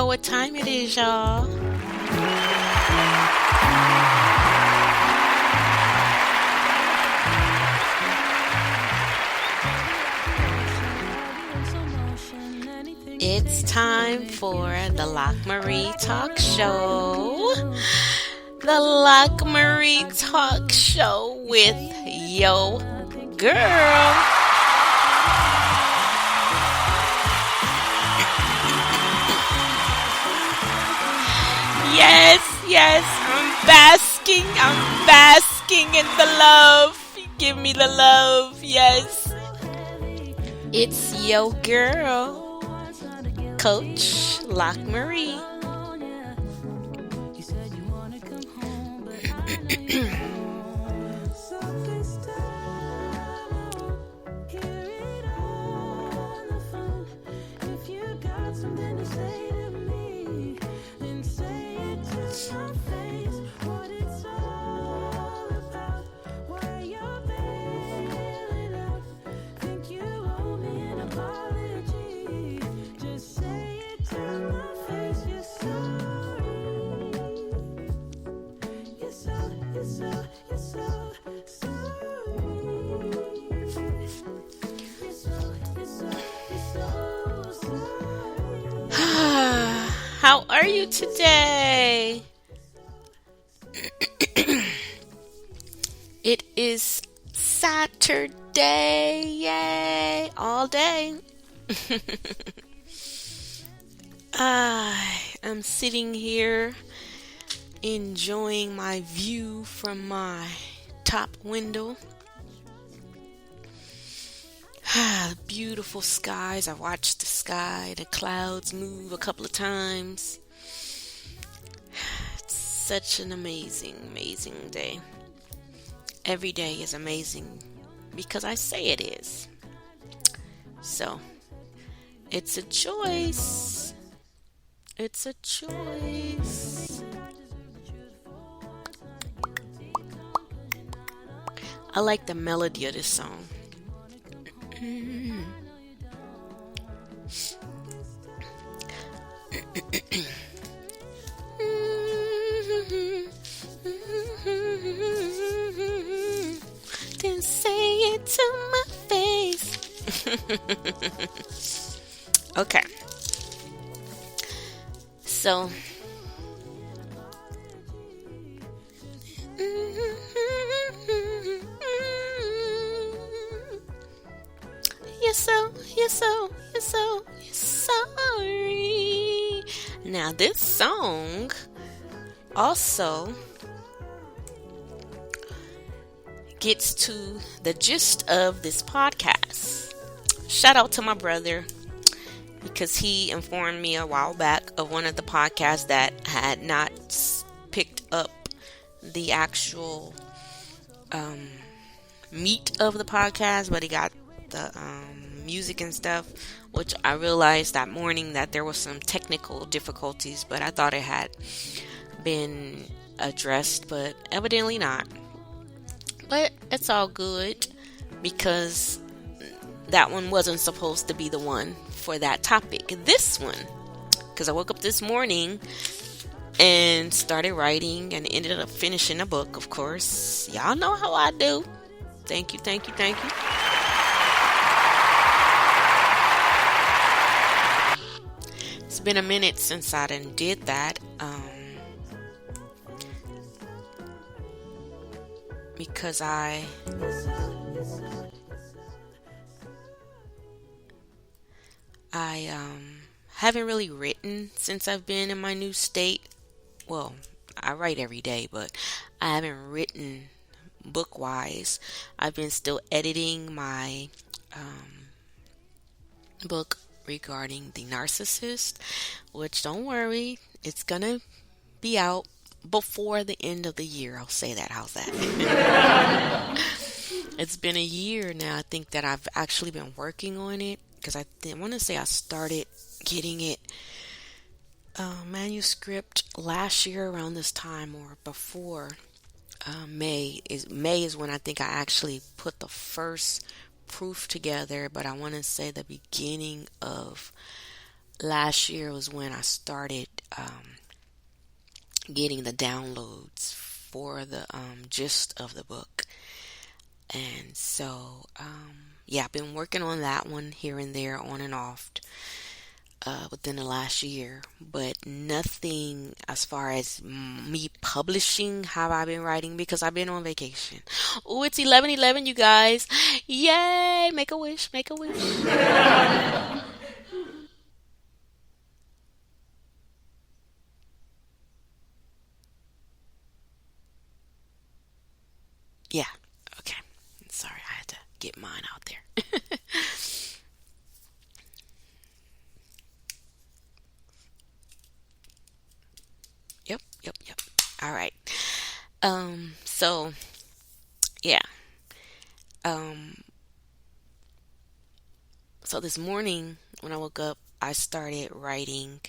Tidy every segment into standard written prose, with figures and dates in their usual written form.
know what time it is, y'all. It's time for the LockMarie Talk Show. The LockMarie Talk Show with yo girl. Yes, I'm basking in the love. Give me the love, yes. It's yo girl, Coach LockMarie. How are you today? It is Saturday, yay, all day. I am sitting here enjoying my view from my top window. Beautiful skies. I watched the sky, the clouds move a couple of times. It's such an amazing day. Every day is amazing because I say it is. So, it's a choice. It's a choice. I like the melody of this song. Didn't say it to my face. Okay. So you're sorry. Now this song also gets to the gist of this podcast. Shout out to my brother because he informed me a while back of one of the podcasts that had not picked up the actual meat of the podcast, but he got the music and stuff, which I realized that morning that there was some technical difficulties, but I thought it had been addressed, but evidently not. But it's all good because that one wasn't supposed to be the one for that topic. This one, because I woke up this morning and started writing and ended up finishing a book, of course. Y'all know how I do. Thank you. It's been a minute since I did that. Because I haven't really written since I've been in my new state. Well, I write every day, but I haven't written book-wise. I've been still editing my book regarding the narcissist, which don't worry, it's gonna be out before the end of the year. I'll say that. How's that? It's been a year now, I think, that I've actually been working on it, because I want to say I started getting it manuscript last year around this time or before. May is when I think I actually put the first proof together, but I want to say the beginning of last year was when I started getting the downloads for the gist of the book. And so, yeah, I've been working on that one here and there, on and off, within the last year, but nothing as far as me publishing have I been writing because I've been on vacation. Oh, it's 11:11, you guys. Yay! Make a wish, make a wish. Yeah, okay. Sorry, I had to get mine out there. Yep, yep, yep. All right. So yeah. Um, so this morning when I woke up, I started writing,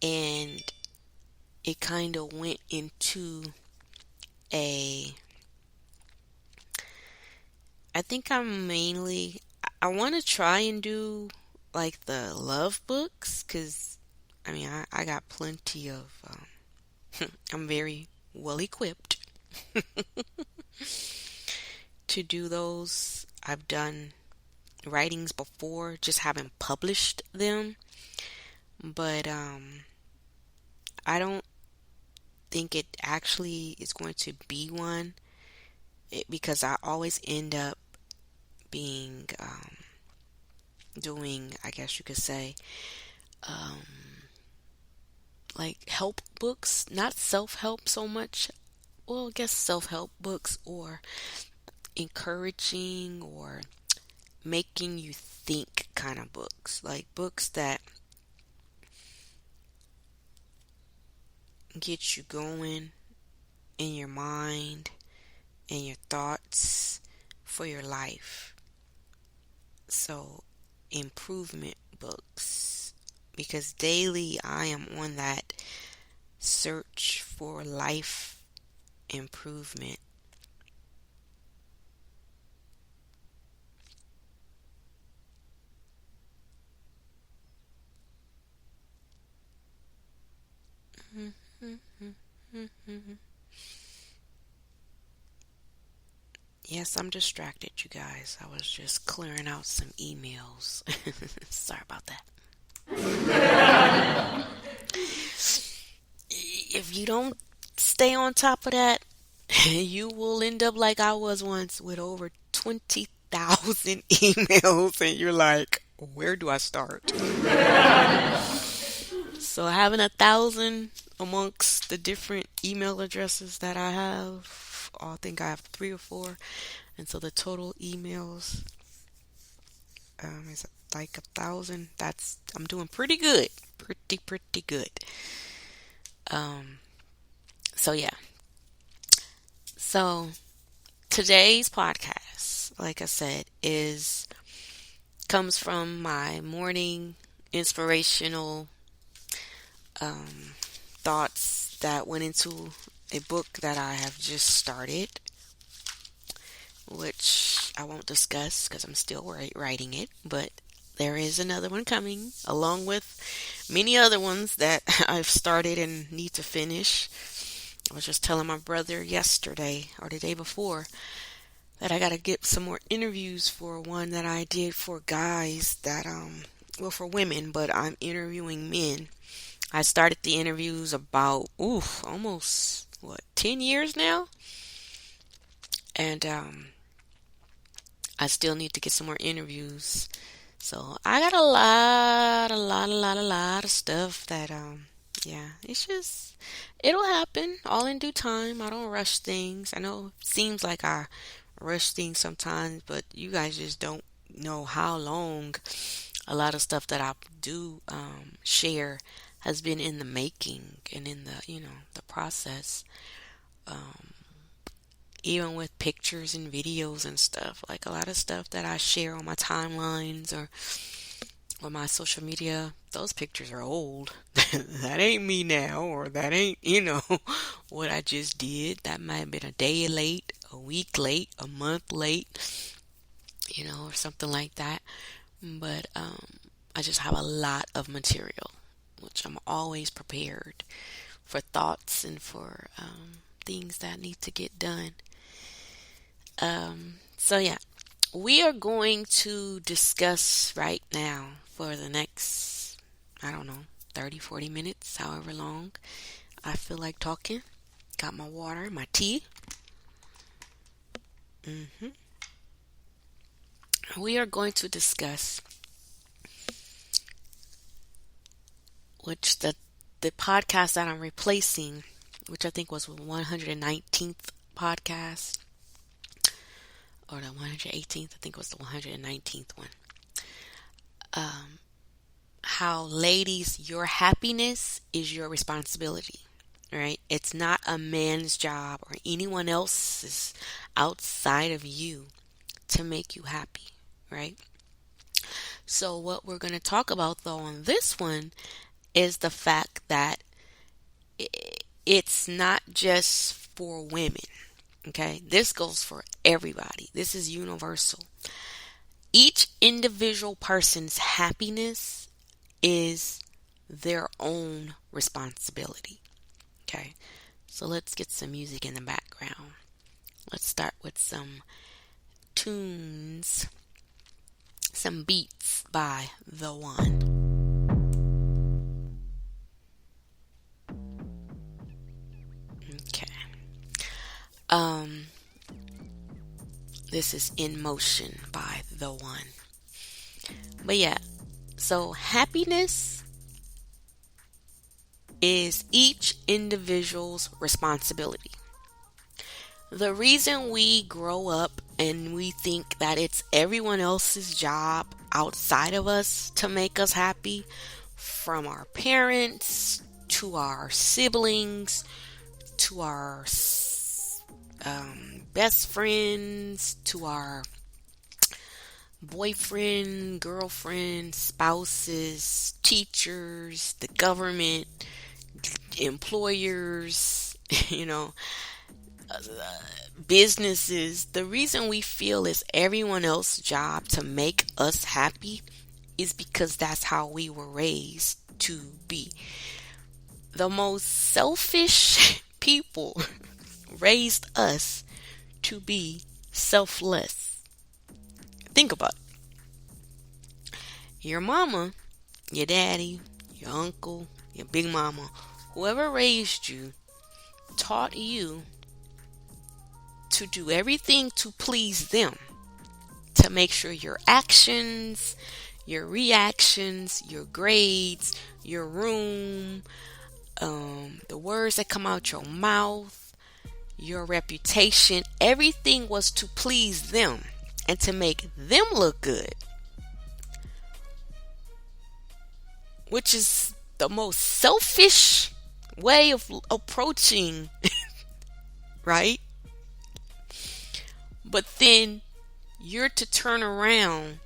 and it kind of went into a. I think I'm mainly. I want to try and do like the love books because I mean I got plenty of. I'm very well equipped to do those. I've done writings before, just haven't published them. But I don't think it actually is going to be one because I always end up being doing, I guess you could say, um, like help books, not self help so much. Well, I guess self help books or encouraging or making you think kind of books, like books that get you going in your mind and your thoughts for your life. So, improvement books. Because daily I am on that search for life improvement. Yes, I'm distracted, you guys. I was just clearing out some emails. Sorry about that. If you don't stay on top of that, you will end up like I was once with over 20,000 emails, and you're like, where do I start? So, having 1,000 amongst the different email addresses that I have, I think I have three or four, and so the total emails is like 1,000. I'm doing pretty good, pretty good. Um, so yeah. So today's podcast, like I said, is comes from my morning inspirational thoughts that went into a book that I have just started, which I won't discuss because I'm still writing it, but there is another one coming, along with many other ones that I've started and need to finish. I was just telling my brother yesterday or the day before that I got to get some more interviews for one that I did for guys that, well, for women, but I'm interviewing men. I started the interviews about, almost, 10 years now? And, I still need to get some more interviews. So I got a lot of stuff that, yeah, it's just, it'll happen all in due time. I don't rush things. I know it seems like I rush things sometimes, but you guys just don't know how long a lot of stuff that I do share has been in the making and in the, the process. Um, Even with pictures and videos and stuff, like a lot of stuff that I share on my timelines or my social media, those pictures are old. That ain't me now, or that ain't, what I just did. That might have been a day late, a week late, a month late, or something like that. But I just have a lot of material, which I'm always prepared for thoughts and for things that need to get done. So yeah, we are going to discuss right now for the next, I don't know, 30, 40 minutes, however long I feel like talking. Got my water, my tea. hmm We are going to discuss which the podcast that I'm replacing, which I think was the 119th podcast, or the 118th, I think it was the 119th one. How, ladies, your happiness is your responsibility, right? It's not a man's job or anyone else's outside of you to make you happy, right? So what we're going to talk about though on this one is the fact that it's not just for women, okay? This goes for everybody. This is universal. Each individual person's happiness is their own responsibility, okay? So let's get some music in the background. Let's start with some tunes, some beats by The One. Okay. This is In Motion by The One. But yeah, so happiness is each individual's responsibility. The reason we grow up and we think that it's everyone else's job outside of us to make us happy, from our parents to our siblings to our best friends to our boyfriend, girlfriend, spouses, teachers, the government, employers, businesses. The reason we feel it's everyone else's job to make us happy is because that's how we were raised to be. The most selfish people raised us to be selfless. Think about it. Your mama, your daddy, your uncle, your big mama, whoever raised you, taught you to do everything to please them, to make sure your actions, your reactions, your grades, your room, the words that come out your mouth, your reputation, everything was to please them and to make them look good, which is the most selfish way of approaching, right? But then you're to turn around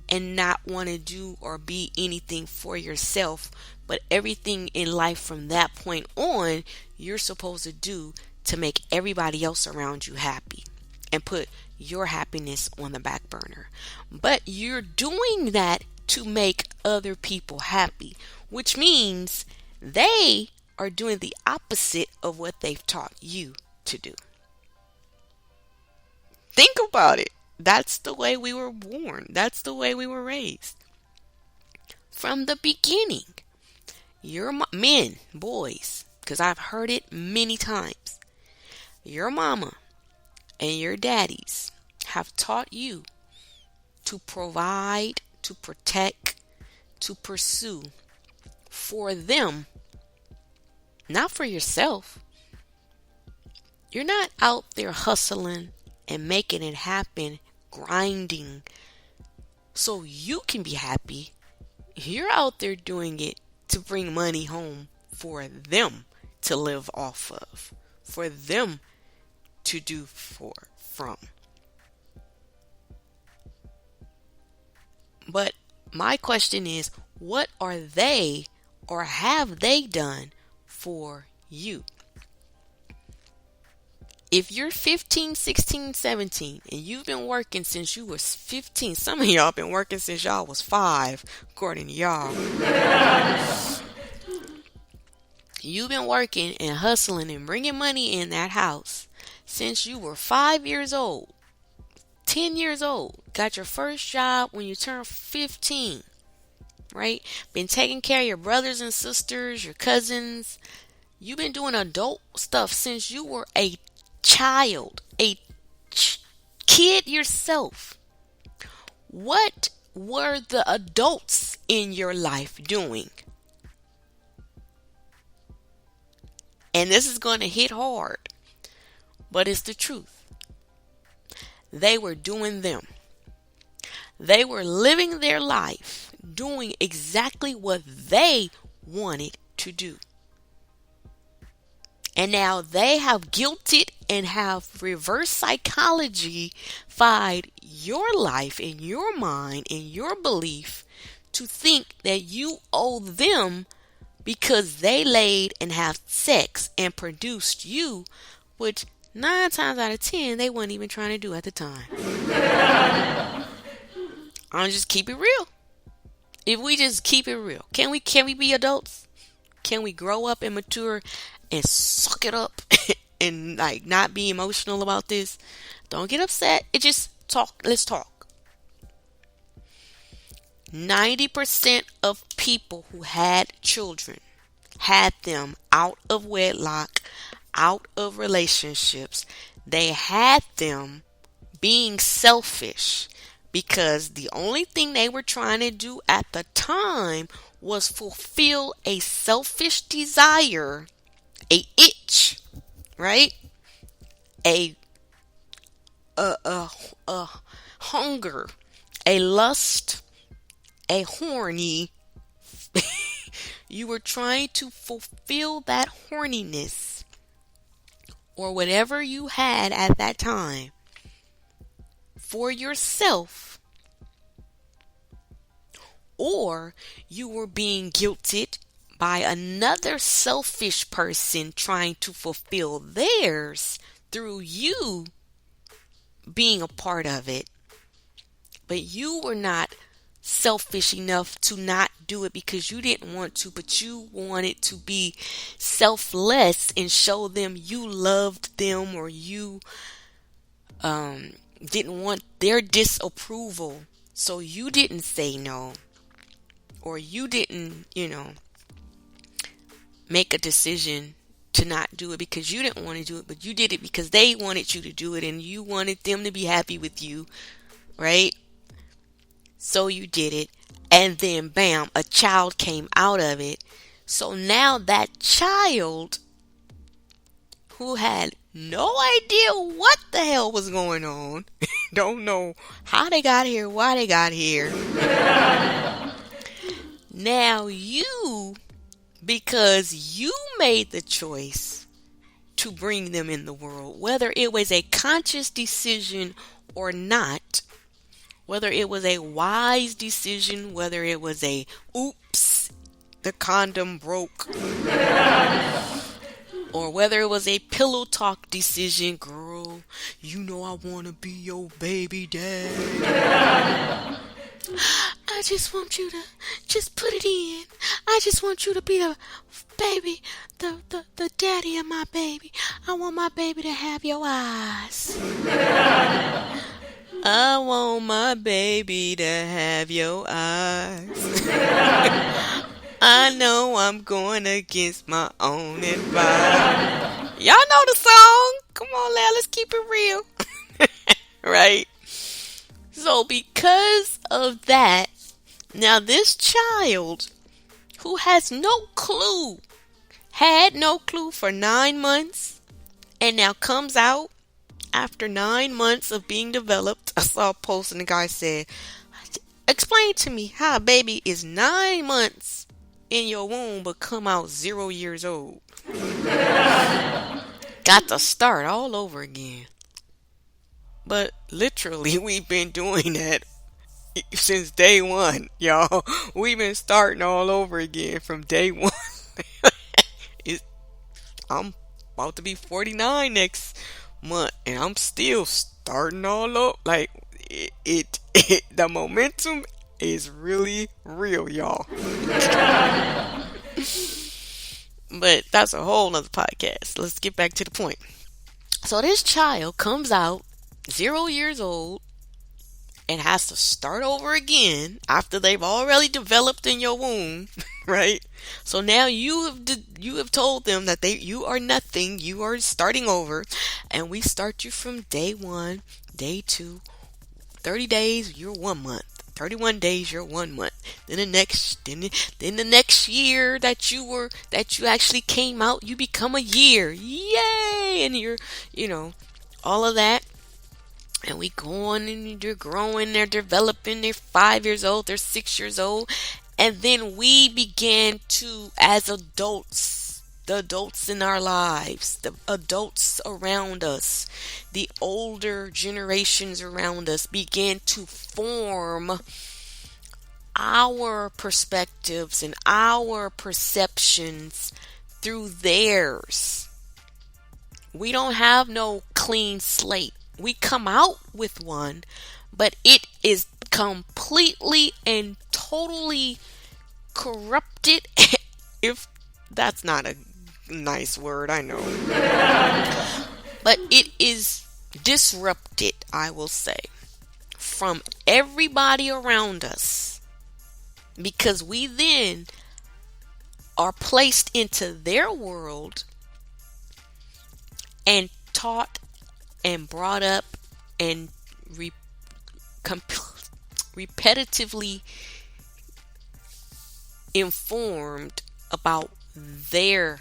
and not want to do or be anything for yourself, but everything in life from that point on, you're supposed to do to make everybody else around you happy and put your happiness on the back burner. But you're doing that to make other people happy, which means they are doing the opposite of what they've taught you to do. Think about it. That's the way we were born. That's the way we were raised. From the beginning, your men, boys, because I've heard it many times, your mama and your daddies have taught you to provide, to protect, to pursue for them, not for yourself. You're not out there hustling and making it happen, grinding so you can be happy. You're out there doing it to bring money home for them to live off of, for them to do from. But my question is, what are they or have they done for you? If you're 15, 16, 17, and you've been working since you was 15, some of y'all been working since y'all was 5, according to y'all. You've been working and hustling and bringing money in that house since you were 5 years old, 10 years old. Got your first job when you turned 15, right? Been taking care of your brothers and sisters, your cousins. You've been doing adult stuff since you were a child, kid yourself. What were the adults in your life doing? And this is going to hit hard, but it's the truth. They were doing them. They were living their life, doing exactly what they wanted to do. And now they have guilted and have reverse psychology-fied your life and your mind and your belief to think that you owe them because they laid and have sex and produced you, which 9 times out of 10 they weren't even trying to do at the time. I'll just keep it real. If we just keep it real, can we be adults? Can we grow up and mature and suck it up and like not be emotional about this? Don't get upset. It just talk. Let's talk. 90% of people who had children had them out of wedlock, out of relationships. They had them being selfish because the only thing they were trying to do at the time was fulfill a selfish desire, a itch, right? A hunger, a lust, a horny. You were trying to fulfill that horniness or whatever you had at that time for yourself, or you were being guilted by another selfish person trying to fulfill theirs through you being a part of it. But you were not selfish enough to not do it because you didn't want to, but you wanted to be selfless and show them you loved them, or you didn't want their disapproval, so you didn't say no, or you didn't, make a decision to not do it because you didn't want to do it, but you did it because they wanted you to do it and you wanted them to be happy with you, right? So you did it, and then bam, a child came out of it. So now that child who had no idea what the hell was going on, don't know how they got here, why they got here. Now you, because you made the choice to bring them in the world, whether it was a conscious decision or not, whether it was a wise decision, whether it was a oops, the condom broke, or whether it was a pillow talk decision, girl, you know I want to be your baby dad. I just want you to just put it in. I just want you to be the baby, the daddy of my baby. I want my baby to have your eyes. I want my baby to have your eyes. I know I'm going against my own advice. Y'all know the song. Come on, let's keep it real. Right? So because of that, now this child who has no clue, had no clue for 9 months, and now comes out after 9 months of being developed. I saw a post and the guy said, explain to me how a baby is 9 months in your womb but come out 0 years old. Got to start all over again. But literally, we've been doing that since day one, y'all. We've been starting all over again from day one. I'm about to be 49 next month, and I'm still starting all up. Like the momentum is really real, y'all. But that's a whole nother podcast. Let's get back to the point. So this child comes out 0 years old and has to start over again after they've already developed in your womb, right? So now you have told them that you are nothing, you are starting over, and we start you from day 1, day 2, 30 days, you're 1 month. 31 days, you're 1 month. Then the next year that you actually came out, you become a year. Yay! And all of that. And we go on and they're growing, they're developing, they're 5 years old, they're 6 years old. And then we began to, as adults, the adults in our lives, the adults around us, the older generations around us began to form our perspectives and our perceptions through theirs. We don't have no clean slate. We come out with one, but it is completely and totally corrupted. If that's not a nice word, I know. But it is disrupted, I will say, from everybody around us. Because we then are placed into their world and taught and brought up and repetitively informed about their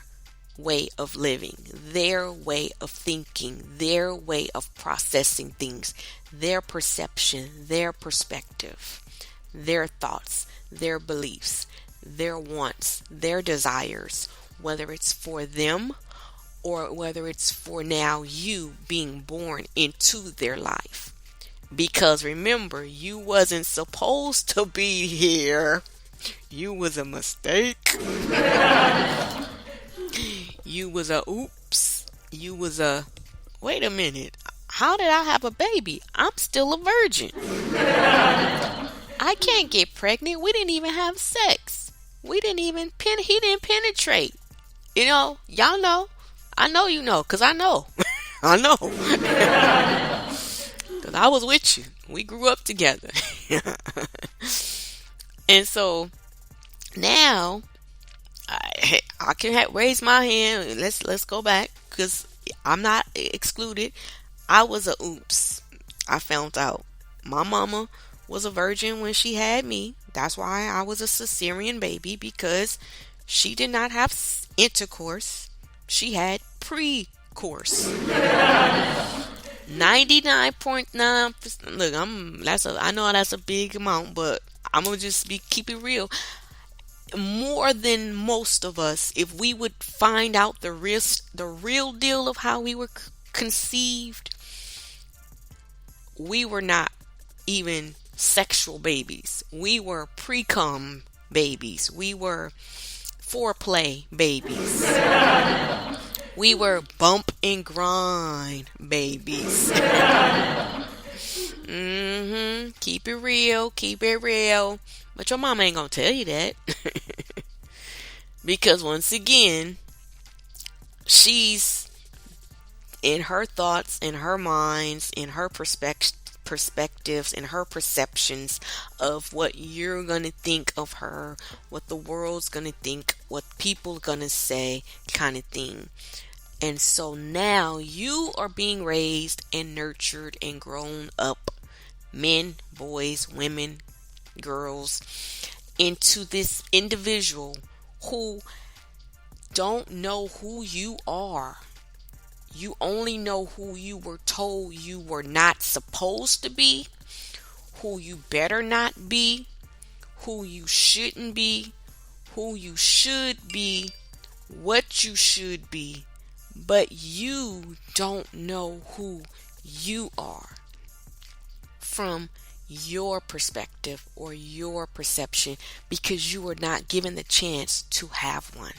way of living, their way of thinking, their way of processing things, their perception, their perspective, their thoughts, their beliefs, their wants, their desires, whether it's for them or whether it's for now you being born into their life. Because remember, you wasn't supposed to be here. You was a mistake. You was a oops. You was a wait a minute. How did I have a baby? I'm still a virgin. I can't get pregnant. We didn't even have sex. We didn't even he didn't penetrate. Y'all know. I know you know, because I know. I know. Because I was with you. We grew up together. And so now I can raise my hand. Let's go back, because I'm not excluded. I was a oops. I found out my mama was a virgin when she had me. That's why I was a cesarean baby, because she did not have intercourse. She had pre-course. 99.9%. Look, I know that's a big amount, but I'm gonna just keep it real. More than most of us, if we would find out the real deal of how we were conceived, we were not even sexual babies. We were pre-cum babies. We were foreplay babies. We were bump and grind babies. Keep it real. Keep it real. But your mama ain't gonna tell you that. Because once again, she's in her thoughts, in her minds, in her perspectives, in her perceptions of what you're gonna think of her, what the world's gonna think, what people are gonna say, kind of thing. And so now you are being raised and nurtured and grown up, men, boys, women, girls, into this individual who don't know who you are. You only know who you were told you were not supposed to be, who you better not be, who you shouldn't be, who you should be, what you should be, but you don't know who you are from your perspective or your perception, because you were not given the chance to have one.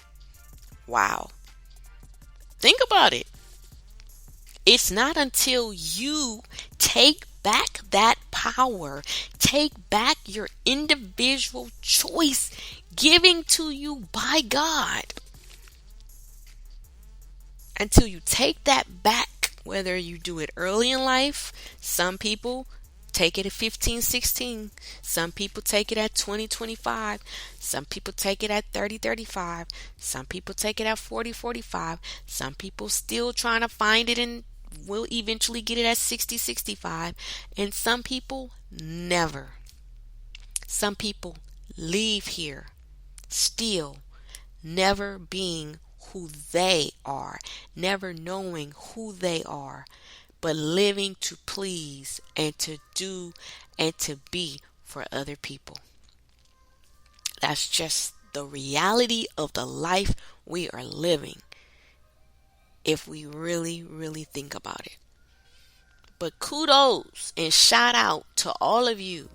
Wow. Think about it. It's not until you take back that power, take back your individual choice giving to you by God. Until you take that back, whether you do it early in life, some people take it at 15, 16. Some people take it at 20, 25. Some people take it at 30, 35. Some people take it at 40, 45. Some people still trying to find it and will eventually get it at 60, 65. And some people never. Some people leave here still never being who they are, never knowing who they are, but living to please and to do and to be for other people. That's just the reality of the life we are living if we really, really think about it. But kudos and shout out to all of you,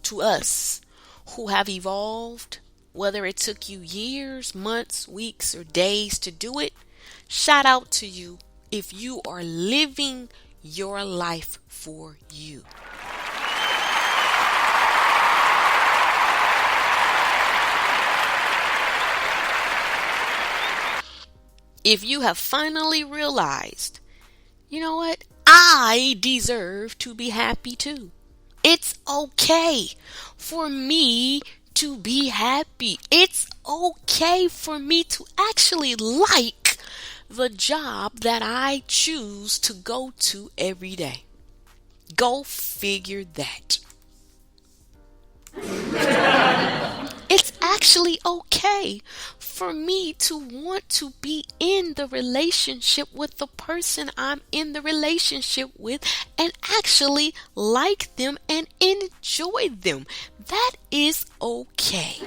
to us who have evolved, whether it took you years, months, weeks, or days to do it. Shout out to you if you are living your life for you. If you have finally realized, you know what, I deserve to be happy too. It's okay for me to be happy. It's okay for me to actually like the job that I choose to go to every day. Go figure that. It's actually okay for me to want to be in the relationship with the person I'm in the relationship with and actually like them and enjoy them. That is okay.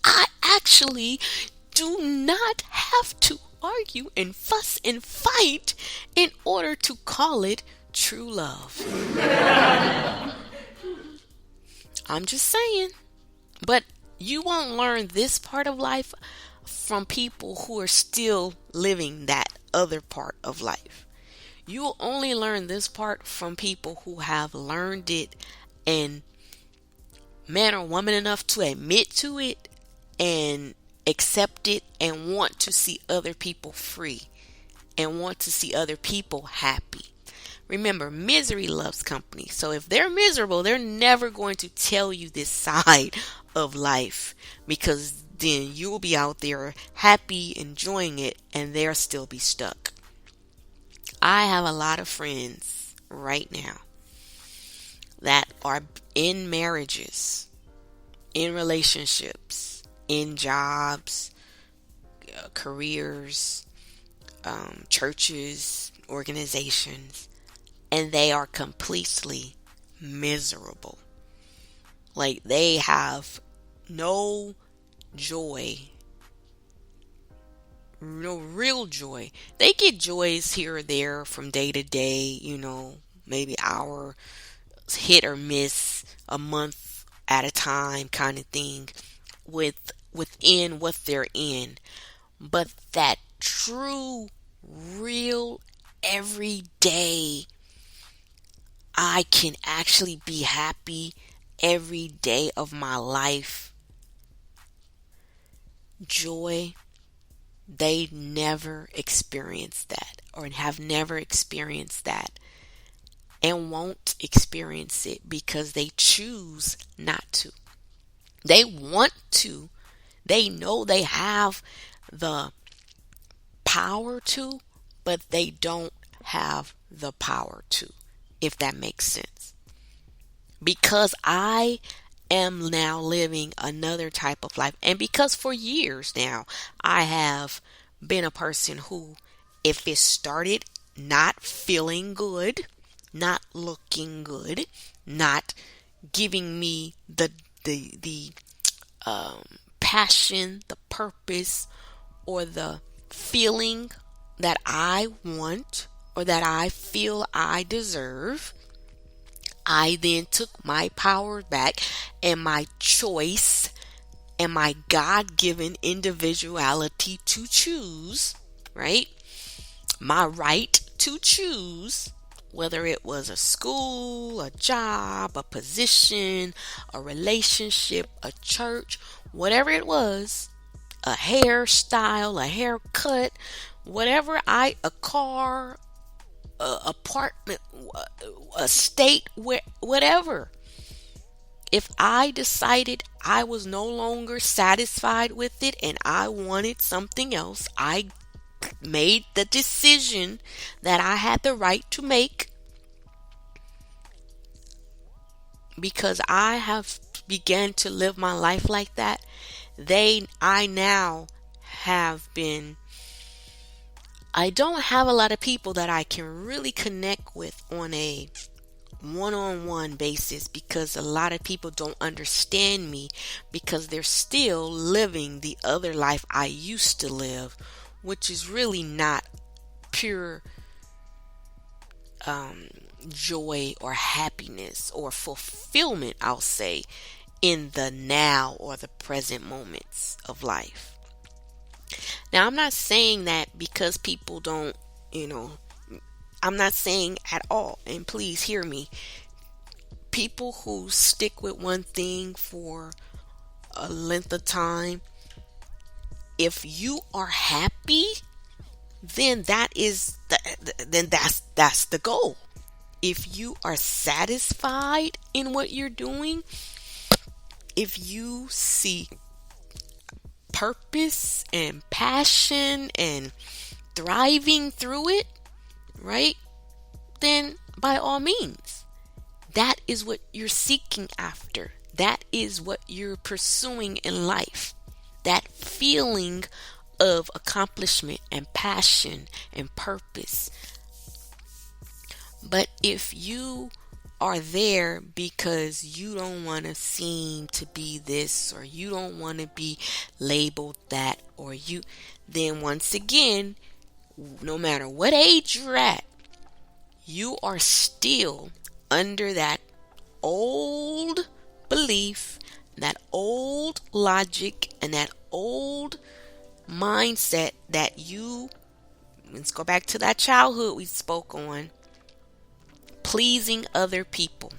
I actually do not have to argue and fuss and fight in order to call it true love. I'm just saying. But you won't learn this part of life from people who are still living that other part of life. You'll only learn this part from people who have learned it and man or woman enough to admit to it and accept it and want to see other people free and want to see other people happy. Remember, misery loves company. So if they're miserable, they're never going to tell you this side of life because then you'll be out there happy, enjoying it, and they'll still be stuck. I have a lot of friends right now that are in marriages, in relationships, in jobs, careers, churches, organizations, and they are completely miserable. Like they have no joy, no real joy. They get joys here or there from day to day, maybe hour hit or miss, a month at a time kind of thing within what they're in. But that true, real, everyday, I can actually be happy every day of my life, joy, they never experienced that or have never experienced that and won't experience it because they choose not to. They want to. They know they have the power to, but they don't have the power to, if that makes sense. Because I am now living another type of life, and because for years now I have been a person who, if it started not feeling good, not looking good, not giving me the passion, the purpose, or the feeling that I want or that I feel I deserve, I then took my power back and my choice and my God-given individuality to choose right? My right to choose whether it was a school, a job, a position, a relationship, a church, whatever it was, a hairstyle, a haircut, a car, a apartment, a state, whatever. If I decided I was no longer satisfied with it and I wanted something else, I made the decision that I had the right to make, because I have began to live my life like that. I now have been, I don't have a lot of people that I can really connect with on a one-on-one basis, because a lot of people don't understand me because they're still living the other life I used to live, which is really not pure joy or happiness or fulfillment, I'll say, in the now or the present moments of life. Now, I'm not saying that because people don't, I'm not saying at all, and please hear me, people who stick with one thing for a length of time, if you are happy, then that's the goal. If you are satisfied in what you're doing, if you see purpose and passion and thriving through it, right? Then by all means, that is what you're seeking after. That is what you're pursuing in life. That feeling of accomplishment and passion and purpose. But if you are there because you don't want to seem to be this, or you don't want to be labeled that, then once again, no matter what age you're at, you are still under that old belief, that old logic, and that old mindset that let's go back to that childhood we spoke on, pleasing other people,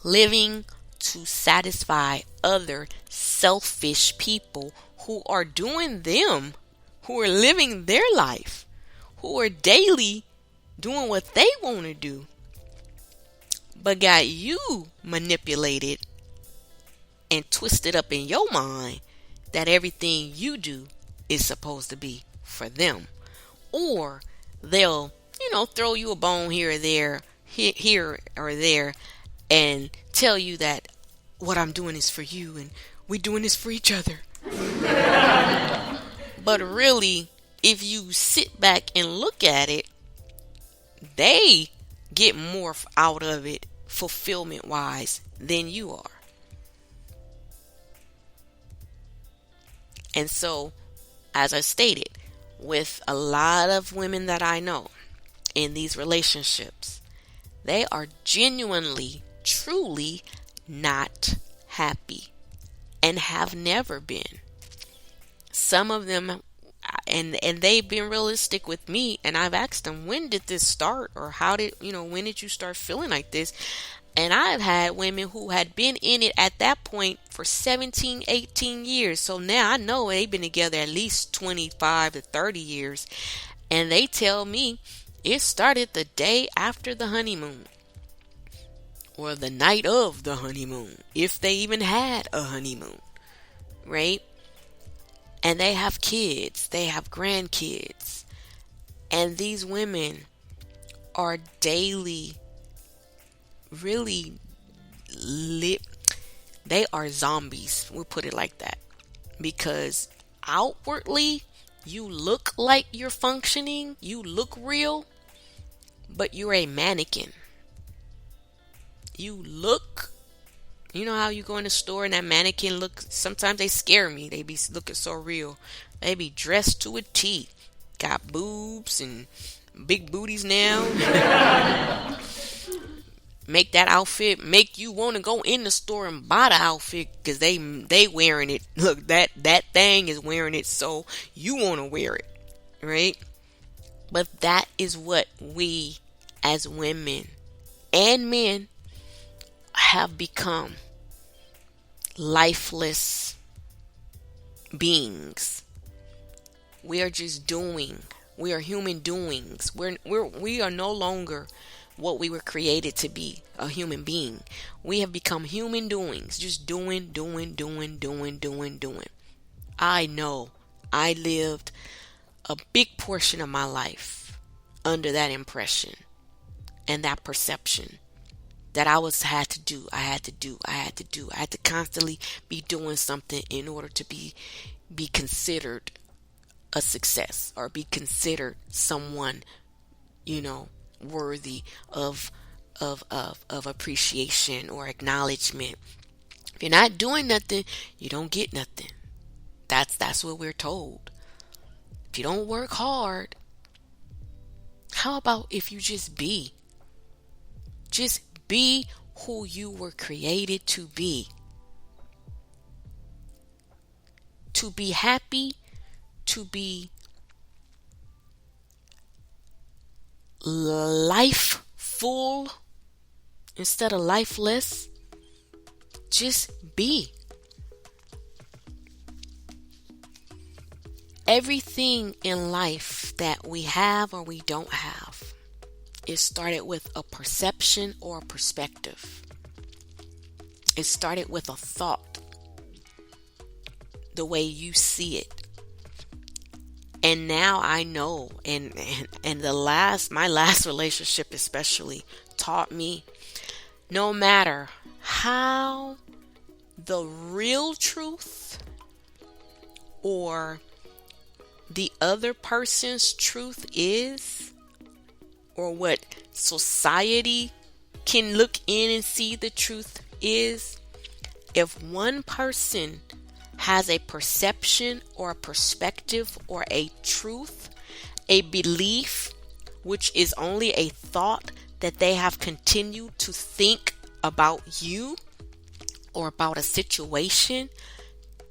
living to satisfy other selfish people who are who are living their life, who are daily doing what they want to do, but got you manipulated and twisted up in your mind that everything you do is supposed to be for them. Or they'll, throw you a bone here or there, and tell you that what I'm doing is for you and we're doing this for each other. But really, if you sit back and look at it, they get more out of it fulfillment wise than you are. And so, as I stated, with a lot of women that I know in these relationships, they are genuinely, truly not happy and have never been. Some of them, and they've been realistic with me, and I've asked them, when did this start, or when did you start feeling like this? And I've had women who had been in it at that point for 17, 18 years. So now I know they've been together at least 25 to 30 years. And they tell me it started the day after the honeymoon, or the night of the honeymoon, if they even had a honeymoon, right? And they have kids, they have grandkids. And these women are daily really they are zombies, we'll put it like that, because outwardly you look like you're functioning, you look real, but you're a mannequin. You know how you go in the store and that mannequin sometimes they scare me, they be looking so real, they be dressed to a T, got boobs and big booties now. Make that outfit make you want to go in the store and buy the outfit because they wearing it. Look, that thing is wearing it, so you want to wear it. right? But that is what we as women and men have become: lifeless beings. We are just doing. We are human doings. We are no longer what we were created to be, a human being. We have become human doings, just doing, doing, doing, doing, doing, doing. I know I lived a big portion of my life under that impression and that perception that I had to constantly be doing something in order to be considered a success, or be considered someone, worthy of appreciation or acknowledgement. If you're not doing nothing, you don't get nothing. That's what we're told. If you don't work hard, how about if you just be? Just be who you were created to be. To be happy, to be life full instead of lifeless. Just be. Everything in life that we have or we don't have is started with a perception or a perspective. It started with a thought, the way you see it. And now I know, and my last relationship especially taught me, no matter how the real truth or the other person's truth is, or what society can look in and see the truth is, if one person has a perception or a perspective or a truth, a belief, which is only a thought that they have continued to think about you or about a situation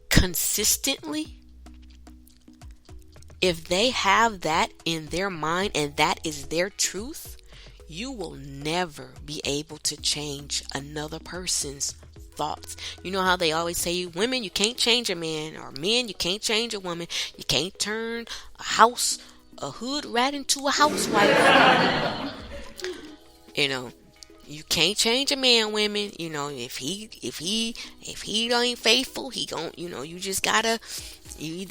consistently, if they have that in their mind and that is their truth, you will never be able to change another person's thoughts. You know how they always say, women, you can't change a man, or men, you can't change a woman. You can't turn a hood rat into a housewife. You can't change a man, women. If he ain't faithful, he gon' you just gotta, you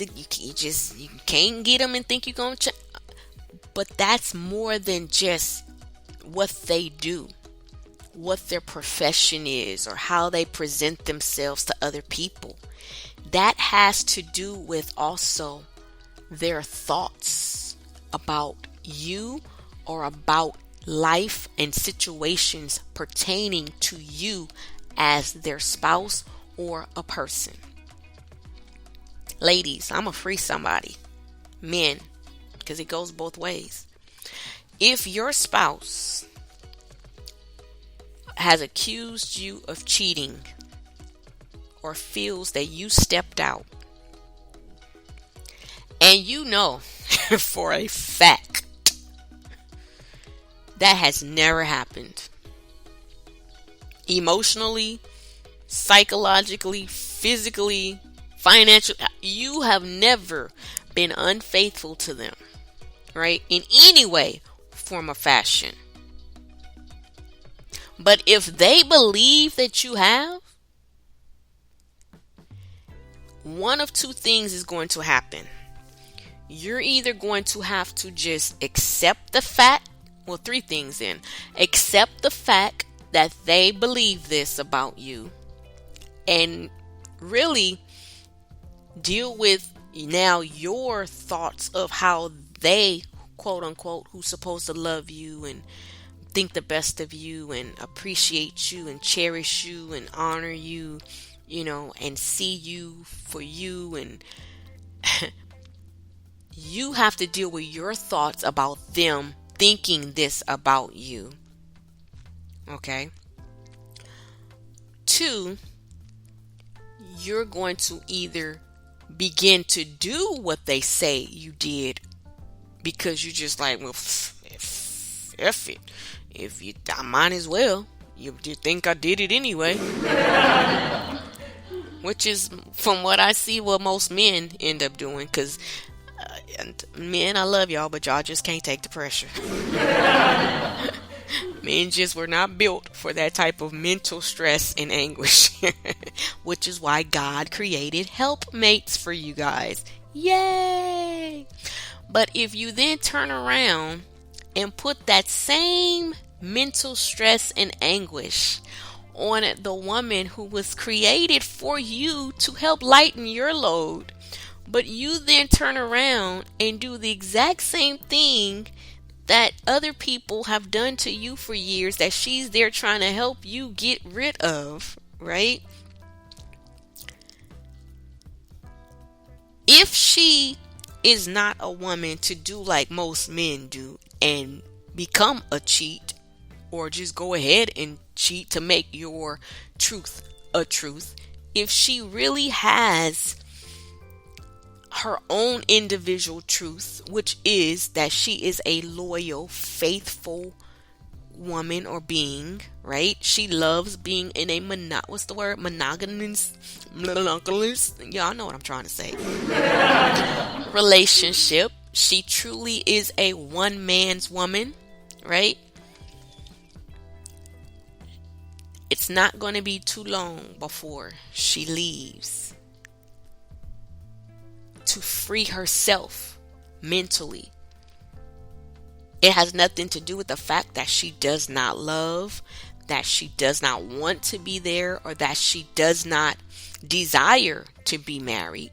can't get him and think you gonna change. But that's more than just what they do, what their profession is, or how they present themselves to other people. That has to do with also their thoughts about you or about life and situations pertaining to you as their spouse or a person. Ladies, I'm gonna free somebody. Men, because it goes both ways. If your spouse has accused you of cheating or feels that you stepped out, and you know for a fact that has never happened, emotionally, psychologically, physically, financially, you have never been unfaithful to them, right? In any way, form, or fashion. But if they believe that you have, one of two things is going to happen. You're either going to have to just accept the fact, well, three things then. Accept the fact that they believe this about you, and really deal with now your thoughts of how they, quote unquote, who's supposed to love you and think the best of you and appreciate you and cherish you and honor you, and see you for you, and you have to deal with your thoughts about them thinking this about you. Okay? 2, you're going to either begin to do what they say you did because you just like, well, F it. If you, I might as well. You think I did it anyway. Which is, from what I see, what most men end up doing. Because men, I love y'all, but y'all just can't take the pressure. Men just were not built for that type of mental stress and anguish. Which is why God created helpmates for you guys. Yay! But if you then turn around and put that same mental stress and anguish on the woman who was created for you to help lighten your load, but you then turn around and do the exact same thing that other people have done to you for years, that she's there trying to help you get rid of, right? If she is not a woman to do like most men do and become a cheat, or just go ahead and cheat to make your truth a truth, if she really has her own individual truth, which is that she is a loyal, faithful woman or being, right? She loves being in a monogamous, y'all know what I'm trying to say, relationship. She truly is a one man's woman, right? It's not going to be too long before she leaves to free herself mentally. It has nothing to do with the fact that she does not love, that she does not want to be there, or that she does not desire to be married.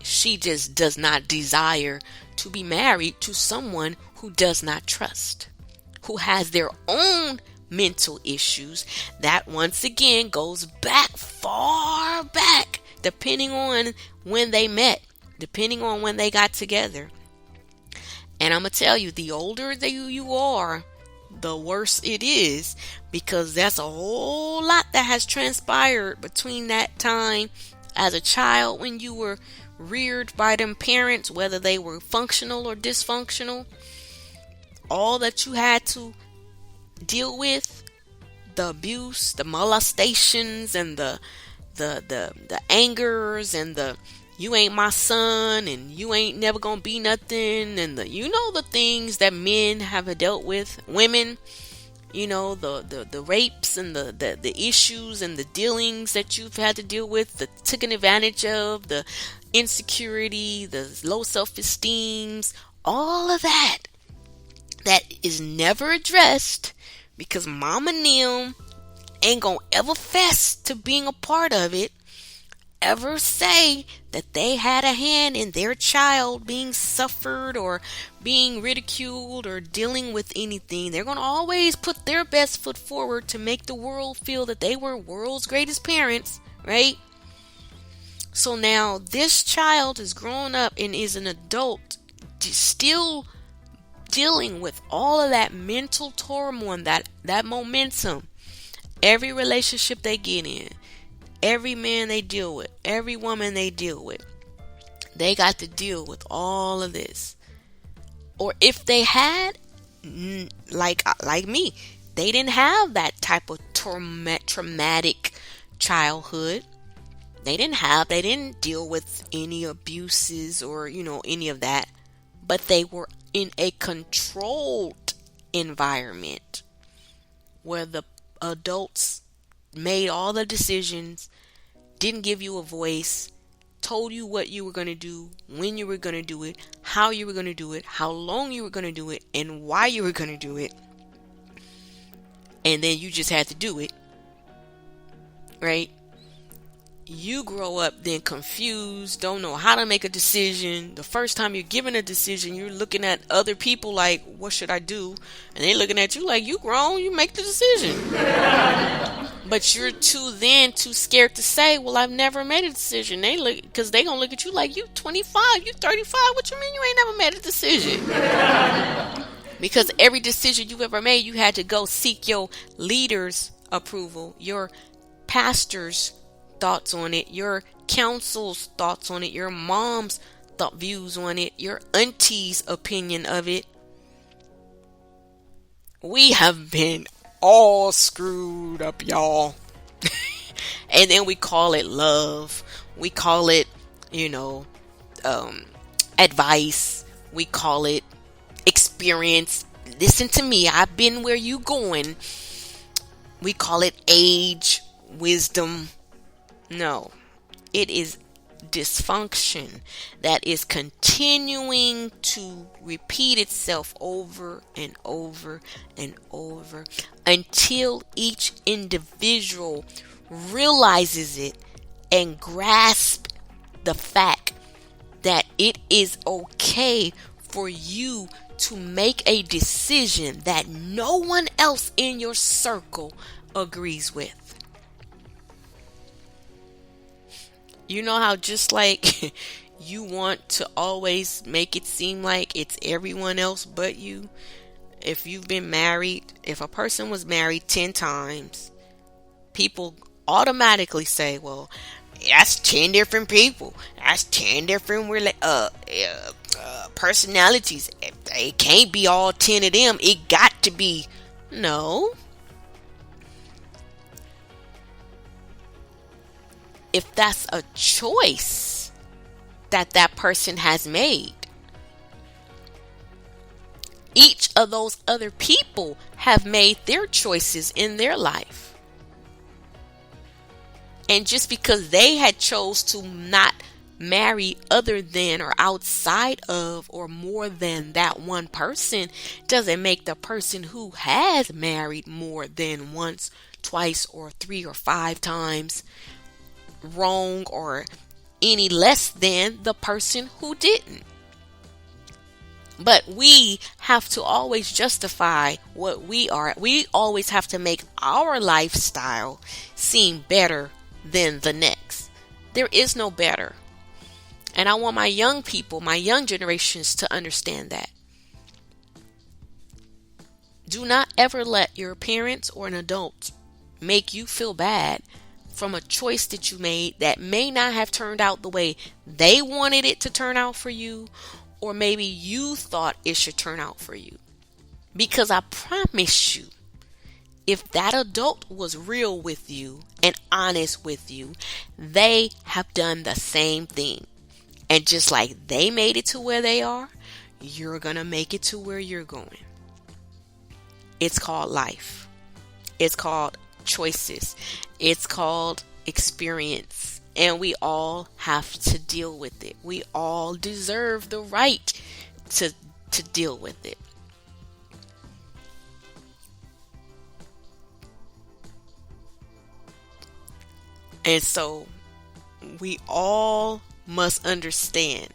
She just does not desire to be married to someone who does not trust, who has their own mental issues. That once again goes back, far back, depending on when they met, depending on when they got together. And I'm going to tell you, the older that you are, the worse it is, because that's a whole lot that has transpired between that time as a child, when you were reared by them parents, whether they were functional or dysfunctional. All that you had to deal with, the abuse, the molestations, and the angers, and the you ain't my son, and you ain't never gonna be nothing, and the things that men have dealt with, women, the rapes and the issues and the dealings that you've had to deal with, the taken advantage of, the insecurity, the low self-esteems, all of that is never addressed, because mama and them ain't gonna ever fess to being a part of it, ever say that they had a hand in their child being suffered or being ridiculed or dealing with anything. They're gonna always put their best foot forward to make the world feel that they were world's greatest parents, right? So now this child is grown up and is an adult, still dealing with all of that mental turmoil, that momentum. Every relationship they get in, every man they deal with, every woman they deal with, they got to deal with all of this. Or if they had, like me, they didn't have that type of traumatic childhood. They didn't deal with any abuses or, any of that. But they were in a controlled environment where the adults made all the decisions, didn't give you a voice, told you what you were going to do, when you were going to do it, how you were going to do it, how long you were going to do it, and why you were going to do it. And then you just had to do it, right? You grow up then confused, don't know how to make a decision. The first time you're given a decision, you're looking at other people like, what should I do? And they're looking at you like, you grown, you make the decision. But you're too scared to say, well, I've never made a decision. Because they gonna look at you like, you 25, you 35. What you mean you ain't never made a decision? Because every decision you ever made, you had to go seek your leader's approval, your pastor's thoughts on it, your counsel's thoughts on it, your mom's thought views on it, your auntie's opinion of it. We have been all screwed up, y'all. And then we call it love. We call it, you know, advice. We call it experience. Listen to me, I've been where you going. We call it age, wisdom. No, it is dysfunction that is continuing to repeat itself over and over and over until each individual realizes it and grasps the fact that it is okay for you to make a decision that no one else in your circle agrees with. You know how just like you want to always make it seem like it's everyone else but you? If you've been married, if a person was married 10 times, people automatically say, well, that's 10 different people. That's 10 different personalities. It can't be all 10 of them. It got to be. No. If that's a choice that person has made, each of those other people have made their choices in their life. And just because they had chose to not marry other than or outside of or more than that one person doesn't make the person who has married more than once, twice, or 3 or 5 times wrong or any less than the person who didn't. But we have to always justify what we are. We always have to make our lifestyle seem better than the next. There is no better. And I want my young people, my young generations to understand that. Do not ever let your parents or an adult make you feel bad from a choice that you made that may not have turned out the way they wanted it to turn out for you, or maybe you thought it should turn out for you. Because I promise you, if that adult was real with you and honest with you, they have done the same thing. And just like they made it to where they are, you're going to make it to where you're going. It's called life. It's called choices. It's called experience. And we all have to deal with it. We all deserve the right to deal with it. And so we all must understand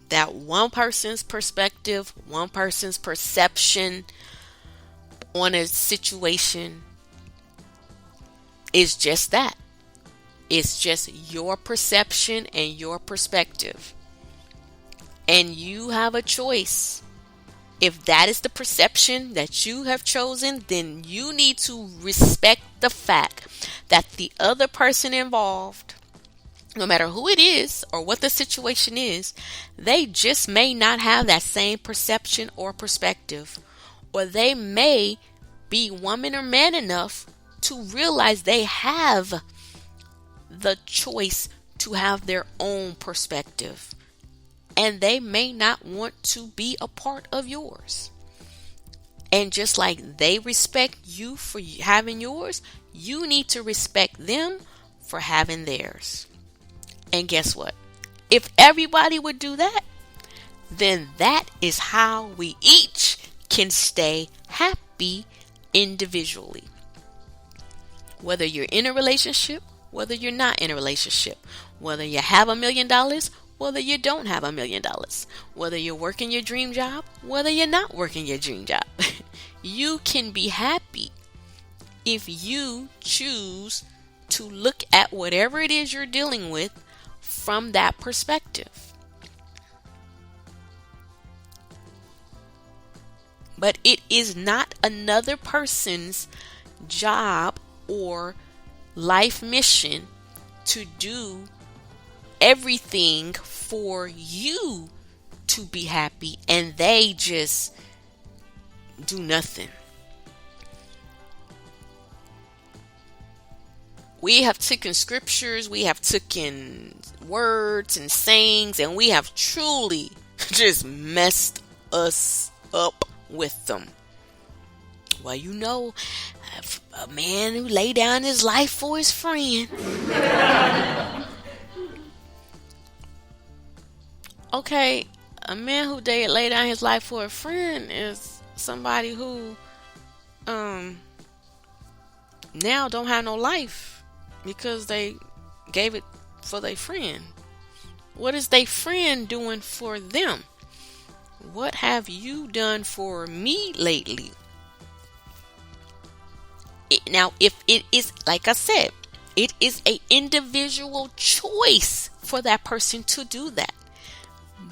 that one person's perspective, one person's perception on a situation is just that. It's just your perception and your perspective. And you have a choice. If that is the perception that you have chosen, then you need to respect the fact that the other person involved, no matter who it is or what the situation is, they just may not have that same perception or perspective. Or they may be woman or man enough to realize they have the choice to have their own perspective. And they may not want to be a part of yours. And just like they respect you for having yours, you need to respect them for having theirs. And guess what? If everybody would do that, then that is how we each can stay happy individually. Whether you're in a relationship, whether you're not in a relationship, whether you have $1 million, whether you don't have $1 million, whether you're working your dream job, whether you're not working your dream job. You can be happy if you choose to look at whatever it is you're dealing with from that perspective. But it is not another person's job or life mission to do everything for you to be happy, and they just do nothing. We have taken scriptures, we have taken words and sayings, and we have truly just messed us up with them. Well, you know, a man who lay down his life for his friend. Okay, a man who lay down his life for a friend is somebody who now don't have no life because they gave it for their friend. What is their friend doing for them? What have you done for me lately? Now, if it is, like I said, it is an individual choice for that person to do that.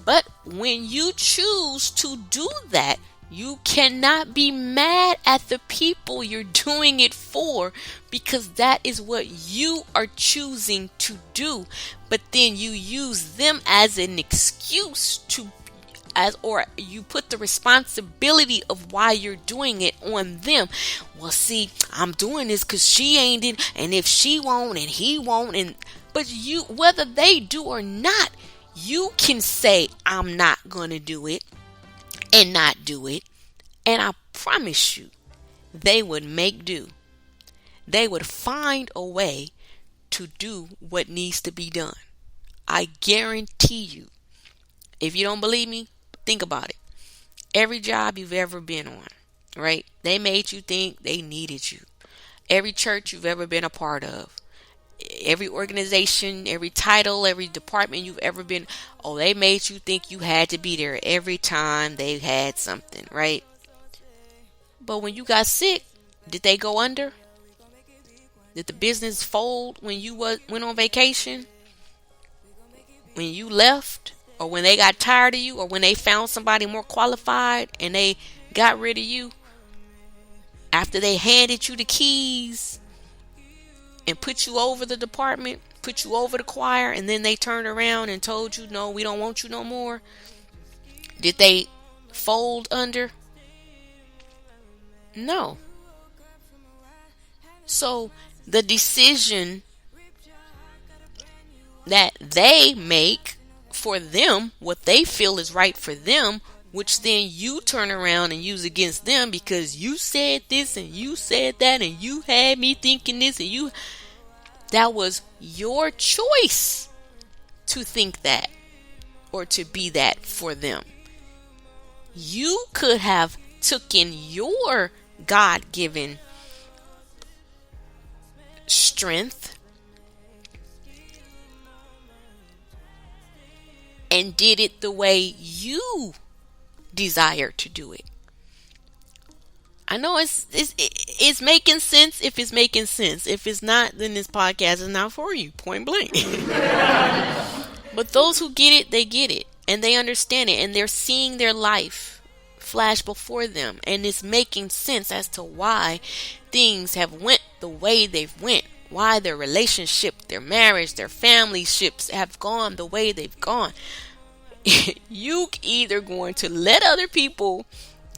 But when you choose to do that, you cannot be mad at the people you're doing it for, because that is what you are choosing to do. But then you use them as an excuse or you put the responsibility of why you're doing it on them. Well, see, I'm doing this because she ain't in, and if she won't and he won't, but you, whether they do or not, you can say, I'm not going to do it, and not do it. And I promise you, they would make do. They would find a way to do what needs to be done. I guarantee you. If you don't believe me, think about it. Every job you've ever been on, right? They made you think they needed you. Every church you've ever been a part of. Every organization, every title, every department you've ever been, they made you think you had to be there every time they had something, right? But when you got sick, did they go under? Did the business fold when you went on vacation? When you left? Or when they got tired of you? Or when they found somebody more qualified and they got rid of you? After they handed you the keys and put you over the department, put you over the choir, and then they turned around and told you, no, we don't want you no more. Did they fold under? No. So the decision that they make for them, what they feel is right for them, which then you turn around and use against them because you said this and you said that and you had me thinking this and that was your choice to think that or to be that for them. You could have taken your God-given strength and did it the way you desire to do it. I know it's making sense if it's making sense. If it's not, then this podcast is not for you, point blank. But those who get it, they get it. And they understand it. And they're seeing their life flash before them. And it's making sense as to why things have went the way they've went. Why their relationship, their marriage, their family ships have gone the way they've gone. You either going to let other people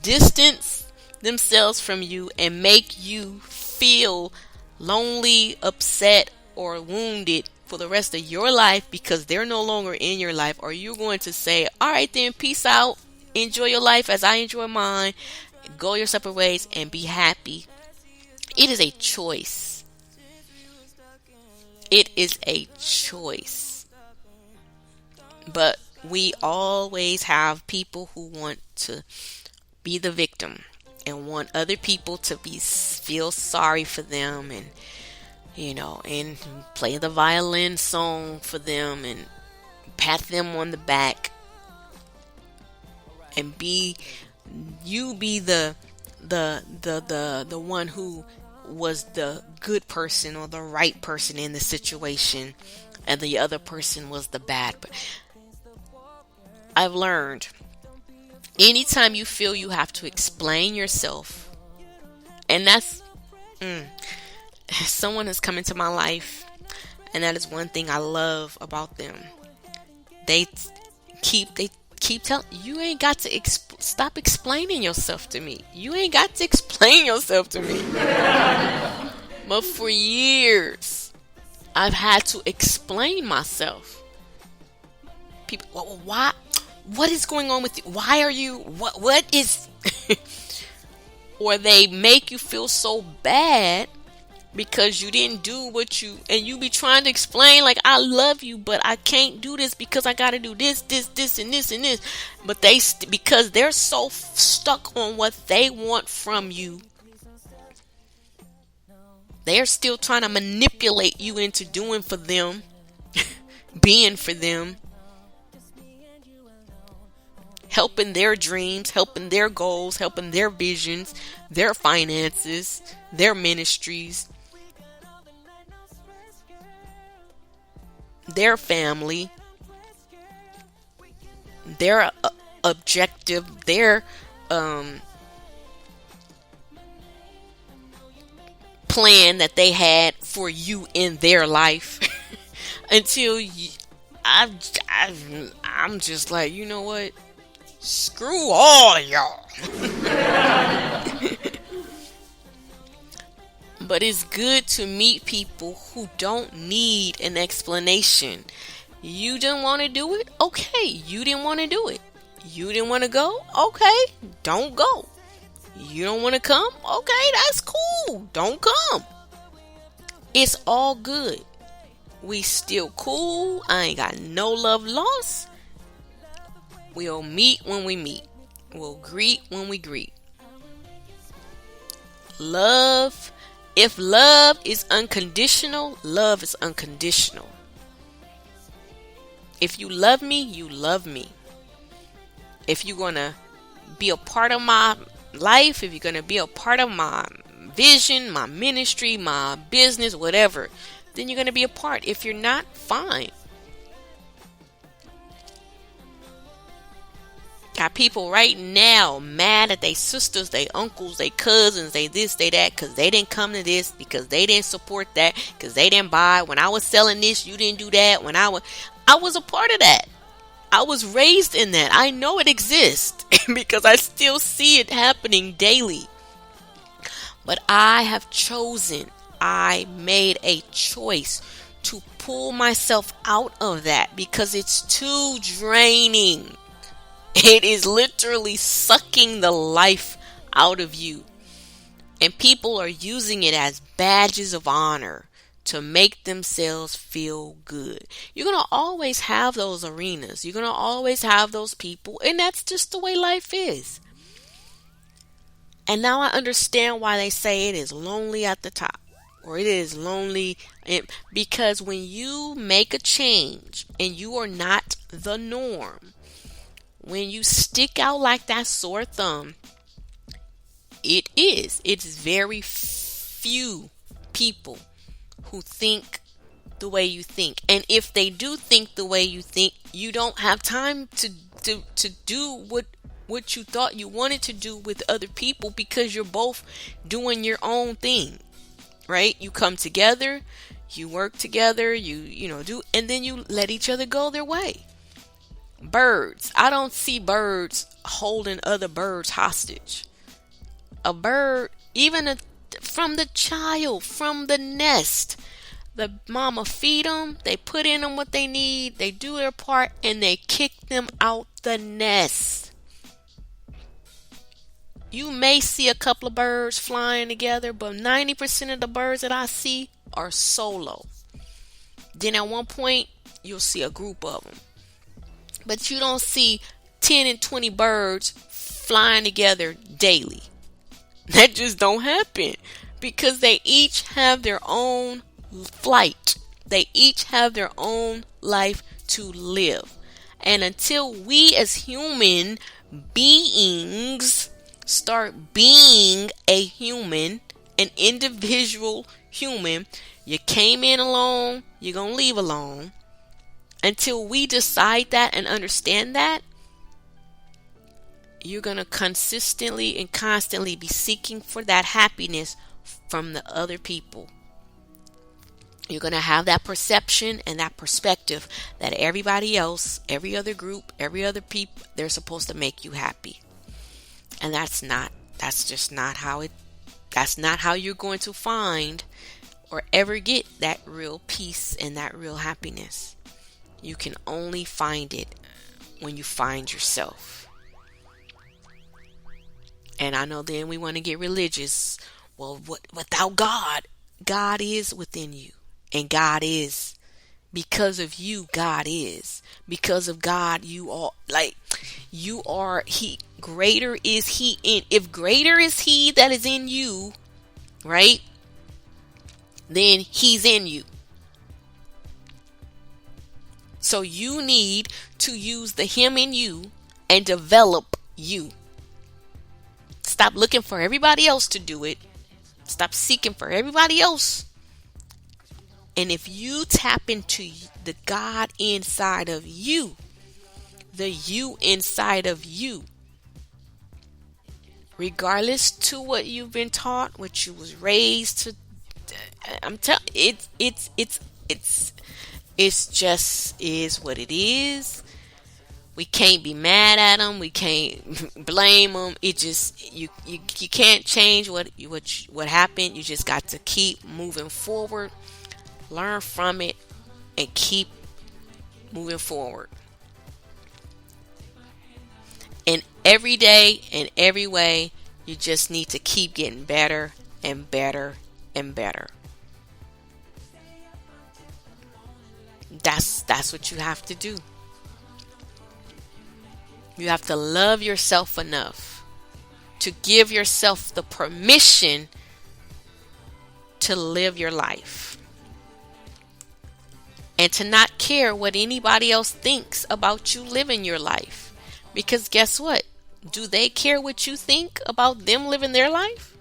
distance themselves from you and make you feel lonely, upset, or wounded for the rest of your life because they're no longer in your life, or you're going to say, all right then, peace out, enjoy your life as I enjoy mine, go your separate ways and be happy. It is a choice. It is a choice. But we always have people who want to be the victim and want other people to feel sorry for them, and and play the violin song for them and pat them on the back and be the one who was the good person or the right person in the situation, and the other person was the bad. But I've learned, anytime you feel you have to explain yourself, and that's someone has come into my life, and that is one thing I love about them. They keep telling you ain't got to stop explaining yourself to me. You ain't got to explain yourself to me. But for years, I've had to explain myself. People, why? What is going on with you? Why are you? What is? Or they make you feel so bad because you didn't do what and you be trying to explain like, I love you, but I can't do this because I got to do this, and this, and this. But because they're so stuck on what they want from you, they're still trying to manipulate you into doing for them, being for them, helping their dreams, helping their goals, helping their visions, their finances, their ministries, their family, their objective, their plan that they had for you in their life. Until I'm just like, you know what? Screw all of y'all. But it's good to meet people who don't need an explanation. You didn't want to do it? Okay, you didn't want to do it. You didn't want to go? Okay, don't go. You don't want to come? Okay, that's cool. Don't come. It's all good. We still cool. I ain't got no love lost. We'll meet when we meet. We'll greet when we greet. Love. If love is unconditional, love is unconditional. If you love me, you love me. If you're going to be a part of my life, if you're going to be a part of my vision, my ministry, my business, whatever, then you're going to be a part. If you're not, fine. Got people right now mad at their sisters, their uncles, their cousins, they this, they that, because they didn't come to this, because they didn't support that, because they didn't buy. When I was selling this, you didn't do that. When I was a part of that. I was raised in that. I know it exists because I still see it happening daily. But I made a choice to pull myself out of that because it's too draining. It is literally sucking the life out of you. And people are using it as badges of honor to make themselves feel good. You're going to always have those arenas. You're going to always have those people. And that's just the way life is. And now I understand why they say it is lonely at the top. Or it is lonely. Because when you make a change and you are not the norm, when you stick out like that sore thumb, it's very few people who think the way you think. And if they do think the way you think, you don't have time to do what you thought you wanted to do with other people because you're both doing your own thing, right? You come together, you work together, you do, and then you let each other go their way. Birds. I don't see birds holding other birds hostage. A bird, even from the child, from the nest, the mama feed them, they put in them what they need, they do their part, and they kick them out the nest. You may see a couple of birds flying together, but 90% of the birds that I see are solo. Then at one point, you'll see a group of them. But you don't see 10 and 20 birds flying together daily. That just don't happen. Because they each have their own flight. They each have their own life to live. And until we as human beings start being a human, an individual human, you came in alone, you're going to leave alone. Until we decide that and understand that, you're going to consistently and constantly be seeking for that happiness from the other people. You're going to have that perception and that perspective that everybody else, every other group, every other people, they're supposed to make you happy. And that's just not how that's not how you're going to find or ever get that real peace and that real happiness. You can only find it when you find yourself. And I know then we want to get religious. Well, without God, God is within you. And God is. Because of you, God is. Because of God, you are greater is He in, if greater is He that is in you, right? Then He's in you. So you need to use the Him in you and develop you. Stop looking for everybody else to do it. Stop seeking for everybody else. And if you tap into the God inside of you, the you inside of you, regardless to what you've been taught, what you was raised to, I'm telling it's just is what it is. We can't be mad at them. We can't blame them. It just you can't change what happened. You just got to keep moving forward, learn from it, and keep moving forward. And every day, in every way, you just need to keep getting better and better and better. That's what you have to do. You have to love yourself enough to give yourself the permission to live your life. And to not care what anybody else thinks about you living your life. Because guess what? Do they care what you think about them living their life?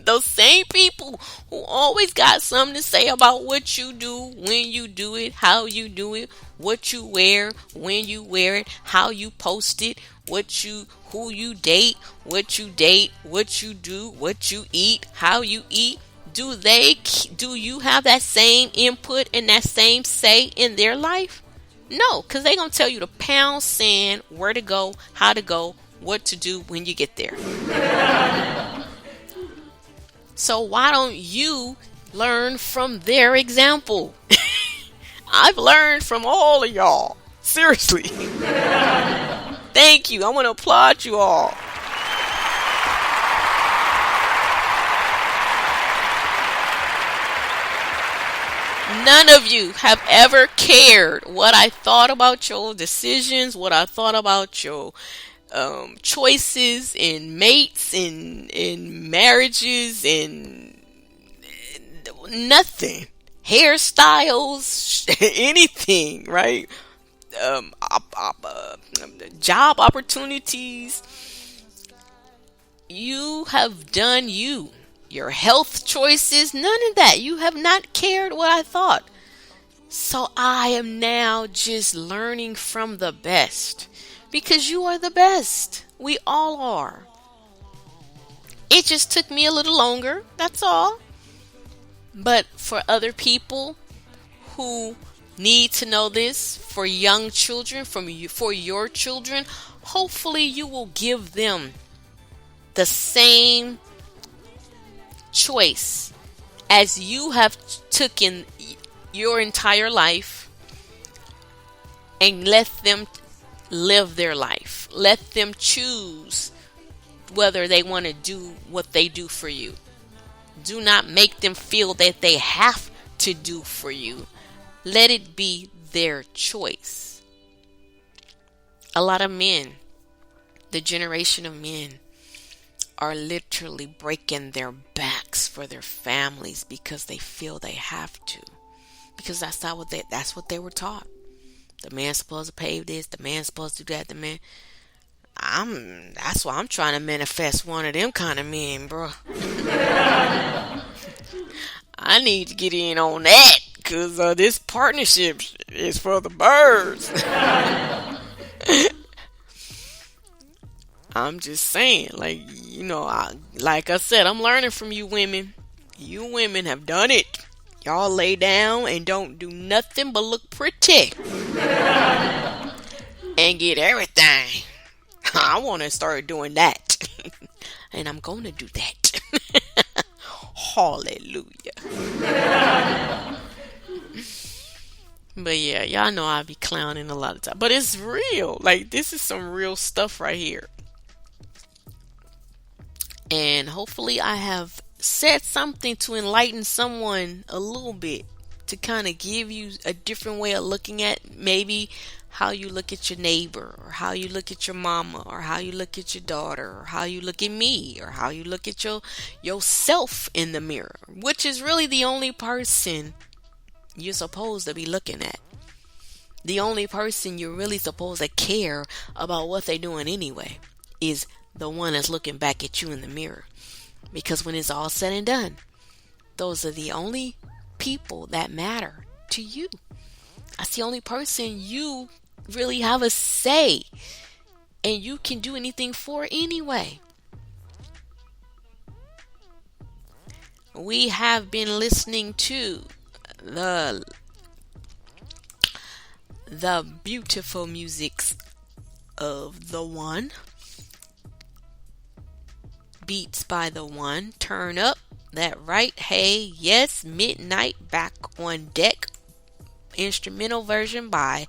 Those same people who always got something to say about what you do, when you do it, how you do it, what you wear, when you wear it, how you post it, who you date, what you do, what you eat, how you eat. Do you have that same input and that same say in their life? No, because they're going to tell you to pound sand, where to go, how to go, what to do when you get there. So why don't you learn from their example? I've learned from all of y'all. Seriously. Thank you. I want to applaud you all. None of you have ever cared what I thought about your decisions, what I thought about your choices in mates, in marriages, in nothing. Hairstyles, anything, right? Job opportunities. You have done you. Your health choices, none of that. You have not cared what I thought. So I am now just learning from the best. Because you are the best. We all are. It just took me a little longer. That's all. But for other people who need to know this, for young children, for your children, hopefully you will give them the same choice as you have taken your entire life, and let them live their life. Let them choose whether they want to do what they do for you. Do not make them feel that they have to do for you. Let it be their choice. A lot of men, the generation of men, are literally breaking their backs for their families because they feel they have to. Because that's what they were taught. The man's supposed to pay this, the man's supposed to do that, that's why I'm trying to manifest one of them kind of men, bro. I need to get in on that because this partnership is for the birds. I'm just saying, like I said, I'm learning from you women. You women have done it. Y'all lay down and don't do nothing but look pretty and get everything. I want to start doing that. And I'm going to do that. Hallelujah. But yeah, y'all know I be clowning a lot of time. But it's real. Like, this is some real stuff right here. And hopefully I have said something to enlighten someone a little bit, to kind of give you a different way of looking at maybe how you look at your neighbor, or how you look at your mama, or how you look at your daughter, or how you look at me, or how you look at yourself in the mirror, which is really the only person you're supposed to be looking at. The only person you're really supposed to care about what they're doing anyway is the one that's looking back at you in the mirror. Because when it's all said and done, those are the only people that matter to you. That's the only person you really have a say and you can do anything for anyway. We have been listening to the beautiful musics of the One, beats by the One, turn up that right, hey, yes, midnight, back on deck, instrumental version by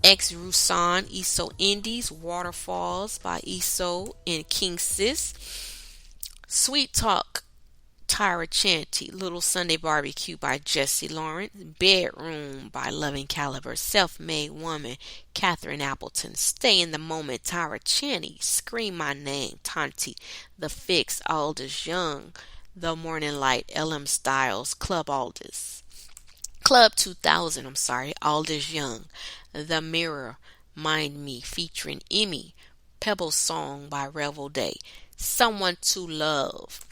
X Rusan, Eso Indies, Waterfalls by Eso and King Sis, Sweet Talk, Tyra Chanty, Little Sunday Barbecue by Jesse Lawrence, Bedroom by Loving Caliber, Self-Made Woman, Catherine Appleton, Stay in the Moment, Tyra Chanty, Scream My Name, Tonti, The Fix, Aldous Young, The Morning Light, LM Styles, Club 2000, Aldous Young, The Mirror, Mind Me, featuring Emmy, Pebble Song by Revel Day, Someone to Love,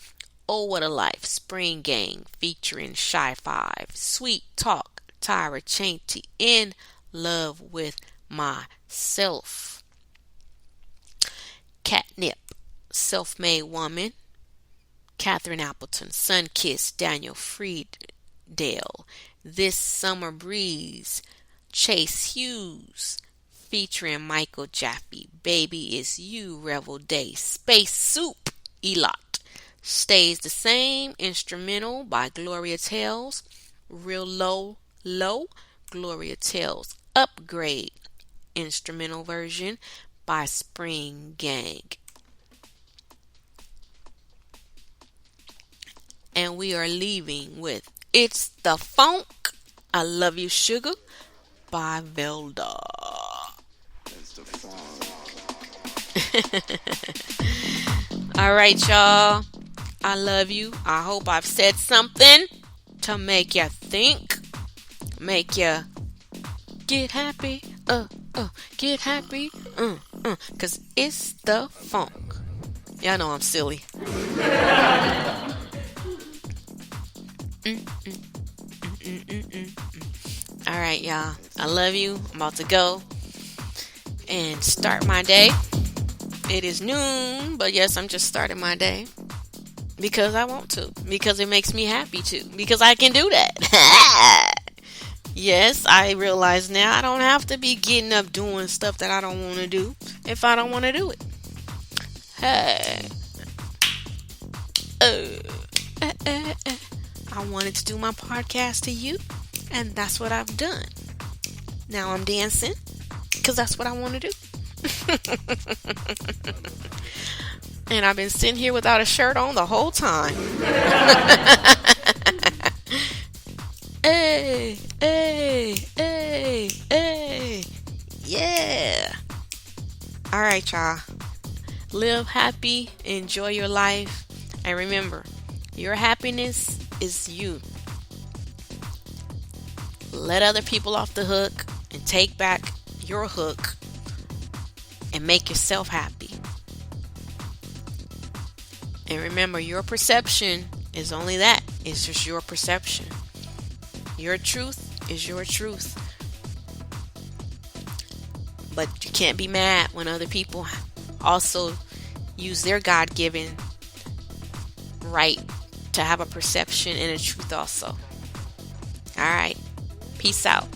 Oh What a Life, Spring Gang, featuring Shy 5, Sweet Talk, Tyra Chanty, In Love with Myself, Catnip, Self-Made Woman, Catherine Appleton, Sunkiss, Daniel Friedale, This Summer Breeze, Chase Hughes, featuring Michael Jaffe, Baby It's You, Revel Day, Space Soup, Elot, Stays the Same, instrumental by Gloria Tales, Real Low, Gloria Tales, Upgrade, instrumental version by Spring Gang. And we are leaving with It's the Funk, I Love You Sugar by Velda. It's the funk. All right, y'all. I love you. I hope I've said something to make you think, make you get happy, get happy, cause it's the funk. Y'all know I'm silly. All right, y'all. I love you. I'm about to go and start my day. It is noon, but yes, I'm just starting my day because I want to, because it makes me happy to, because I can do that. Yes, I realize now I don't have to be getting up doing stuff that I don't want to do if I don't want to do it. Hey. I wanted to do my podcast to you, and that's what I've done. Now I'm dancing because that's what I want to do. And I've been sitting here without a shirt on the whole time. Hey, hey, hey, hey. Yeah. All right, y'all. Live happy, enjoy your life, and remember, your happiness is you. Let other people off the hook and take back your hook and make yourself happy. And remember, your perception is only that. It's just your perception. Your truth is your truth. But you can't be mad when other people also use their God-given right to have a perception and a truth also. All right. Peace out.